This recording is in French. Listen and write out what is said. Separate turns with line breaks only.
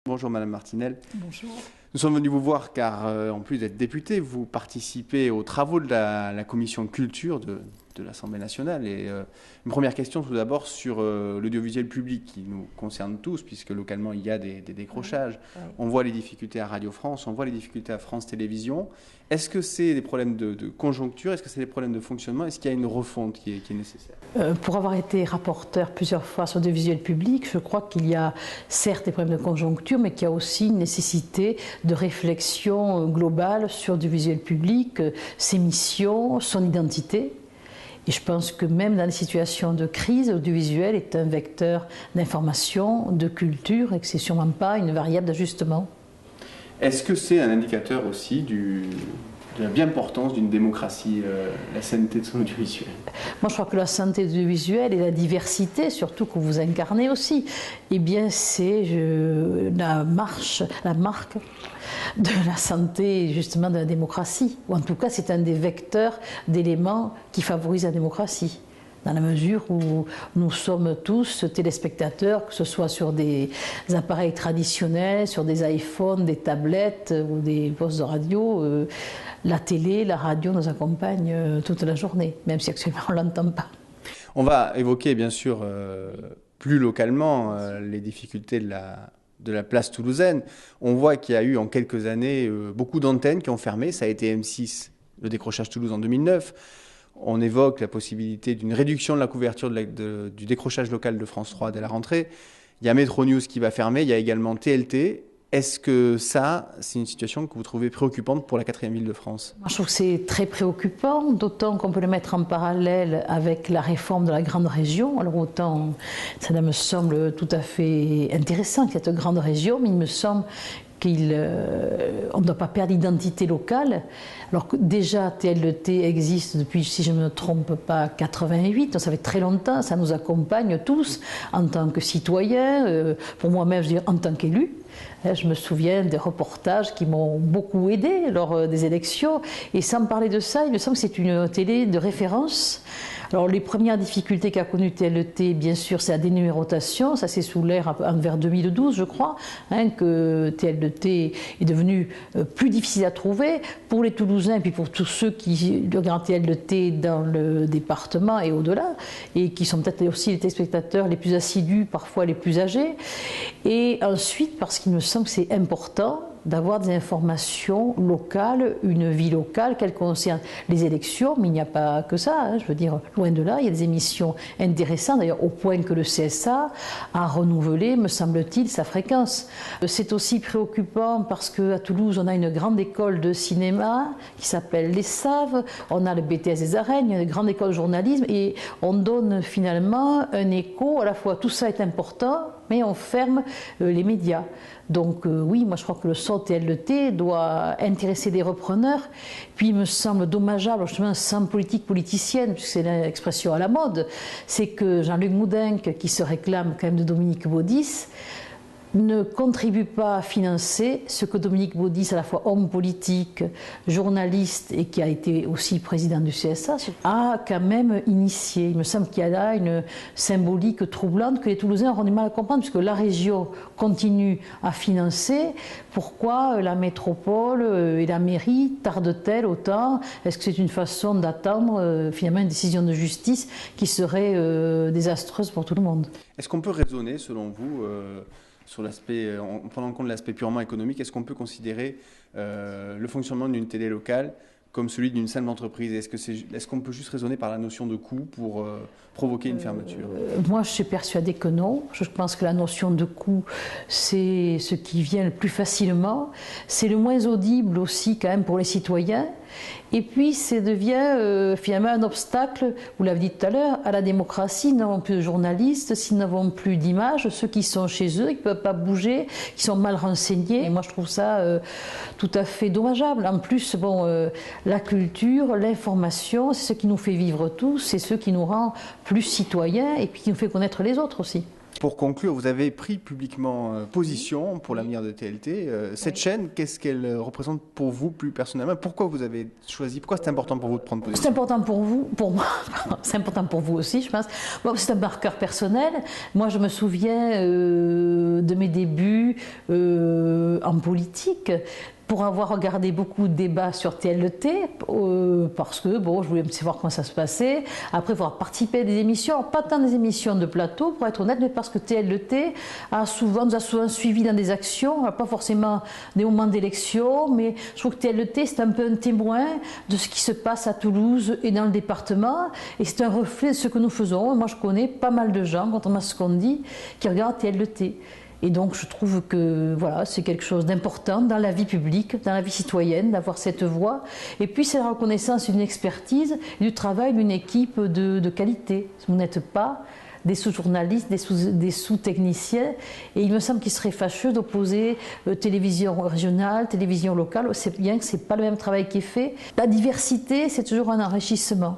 Bonjour Madame Martinel.
Bonjour.
Nous sommes venus vous voir car, en plus d'être député, vous participez aux travaux de la commission culture de l'Assemblée nationale. Et une première question tout d'abord sur l'audiovisuel public qui nous concerne tous, puisque localement il y a des décrochages.
Oui.
On voit les difficultés à Radio France, on voit les difficultés à France Télévisions. Est-ce que c'est des problèmes de conjoncture? Est-ce que c'est des problèmes de fonctionnement? Est-ce qu'il y a une refonte qui est nécessaire?
Pour avoir été rapporteur plusieurs fois sur l'audiovisuel public, je crois qu'il y a certes des problèmes de conjoncture, mais qu'il y a aussi une nécessité de réflexion globale sur l'audiovisuel public, ses missions, son identité. Et je pense que même dans les situations de crise, l'audiovisuel est un vecteur d'information, de culture, et que ce n'est sûrement pas une variable d'ajustement.
Est-ce que c'est un indicateur aussi de la bien-portance d'une démocratie, la sainteté de son audiovisuel?
Moi, je crois que la santé audiovisuelle et la diversité, surtout que vous incarnez aussi, eh bien, c'est la marque de la santé, justement, de la démocratie. Ou en tout cas, c'est un des vecteurs d'éléments qui favorisent la démocratie. Dans la mesure où nous sommes tous téléspectateurs, que ce soit sur des appareils traditionnels, sur des iPhones, des tablettes ou des postes de radio, la télé, la radio nous accompagnent toute la journée, même si actuellement on ne l'entend pas.
On va évoquer bien sûr plus localement les difficultés de la place toulousaine. On voit qu'il y a eu en quelques années beaucoup d'antennes qui ont fermé. Ça a été M6, le décrochage Toulouse en 2009. On évoque la possibilité d'une réduction de la couverture du décrochage local de France 3 dès la rentrée. Il y a Metro News qui va fermer, il y a également TLT. Est-ce que ça, c'est une situation que vous trouvez préoccupante pour la 4e ville de France?
Moi, je trouve que c'est très préoccupant, d'autant qu'on peut le mettre en parallèle avec la réforme de la grande région. Alors autant, ça me semble tout à fait intéressant, cette grande région, mais il me semble qu'on ne doit pas perdre l'identité locale. Alors que déjà, TLT existe depuis, si je ne me trompe pas, 88, donc ça fait très longtemps, ça nous accompagne tous en tant que citoyens, pour moi-même, je veux dire, en tant qu'élu. Je me souviens des reportages qui m'ont beaucoup aidé lors des élections. Et sans parler de ça, il me semble que c'est une télé de référence. Alors les premières difficultés qu'a connues TLT, bien sûr, c'est la dénumérotation. Ça c'est sous l'ère vers 2012, je crois, que TLT est devenu plus difficile à trouver pour les Toulousains et puis pour tous ceux qui regardent TLT dans le département et au-delà, et qui sont peut-être aussi les téléspectateurs les plus assidus, parfois les plus âgés. Et ensuite, parce qu'il me semble que c'est important d'avoir des informations locales, une vie locale, qu'elle concerne les élections, mais il n'y a pas que ça, je veux dire, loin de là, il y a des émissions intéressantes, d'ailleurs au point que le CSA a renouvelé, me semble-t-il, sa fréquence. C'est aussi préoccupant parce qu'à Toulouse, on a une grande école de cinéma qui s'appelle Les Saves, on a le BTS des Arènes, une grande école de journalisme, et on donne finalement un écho, à la fois tout ça est important, mais on ferme les médias. Donc oui, moi je crois que le son TLT doit intéresser des repreneurs. Puis il me semble dommageable, justement sans politique politicienne, puisque c'est l'expression à la mode, c'est que Jean-Luc Moudenc, qui se réclame quand même de Dominique Baudis, ne contribue pas à financer ce que Dominique Baudis, à la fois homme politique, journaliste et qui a été aussi président du CSA, a quand même initié. Il me semble qu'il y a là une symbolique troublante que les Toulousains auront du mal à comprendre, puisque la région continue à financer. Pourquoi la métropole et la mairie tardent-elles autant? Est-ce que c'est une façon d'attendre finalement une décision de justice qui serait désastreuse pour tout le monde?
Est-ce qu'on peut raisonner, selon vous, sur l'aspect, en prenant en compte l'aspect purement économique, est-ce qu'on peut considérer le fonctionnement d'une télé locale comme celui d'une simple entreprise? Est-ce qu'on peut juste raisonner par la notion de coût pour provoquer une fermeture?
Moi, je suis persuadée que non. Je pense que la notion de coût, c'est ce qui vient le plus facilement. C'est le moins audible aussi quand même pour les citoyens. Et puis, ça devient finalement un obstacle, vous l'avez dit tout à l'heure, à la démocratie. S'ils n'avons plus de journalistes, s'ils n'avons plus d'images, ceux qui sont chez eux, qui ne peuvent pas bouger, qui sont mal renseignés. Et moi, je trouve ça tout à fait dommageable. En plus, la culture, l'information, c'est ce qui nous fait vivre tous, c'est ce qui nous rend plus citoyens et puis qui nous fait connaître les autres aussi.
Pour conclure, vous avez pris publiquement position pour l'avenir de TLT. Cette chaîne, qu'est-ce qu'elle représente pour vous plus personnellement? Pourquoi vous avez choisi? Pourquoi c'est important pour vous de prendre position?
C'est important pour vous, pour moi, c'est important pour vous aussi, je pense. Bon, c'est un marqueur personnel. Moi, je me souviens de mes débuts en politique, pour avoir regardé beaucoup de débats sur TLT, parce que bon, je voulais savoir comment ça se passait, après avoir participé à des émissions, pas tant des émissions de plateau, pour être honnête, mais parce que TLT nous a souvent suivis dans des actions, pas forcément des moments d'élection, mais je trouve que TLT, c'est un peu un témoin de ce qui se passe à Toulouse et dans le département, et c'est un reflet de ce que nous faisons. Moi, je connais pas mal de gens, contrairement à ce qu'on dit, qui regardent TLT. Et donc je trouve que voilà, c'est quelque chose d'important dans la vie publique, dans la vie citoyenne, d'avoir cette voix. Et puis c'est la reconnaissance d'une expertise et du travail d'une équipe de qualité. Vous n'êtes pas des sous-journalistes, des sous-techniciens. Et il me semble qu'il serait fâcheux d'opposer télévision régionale, télévision locale. C'est bien que ce n'est pas le même travail qui est fait. La diversité, c'est toujours un enrichissement.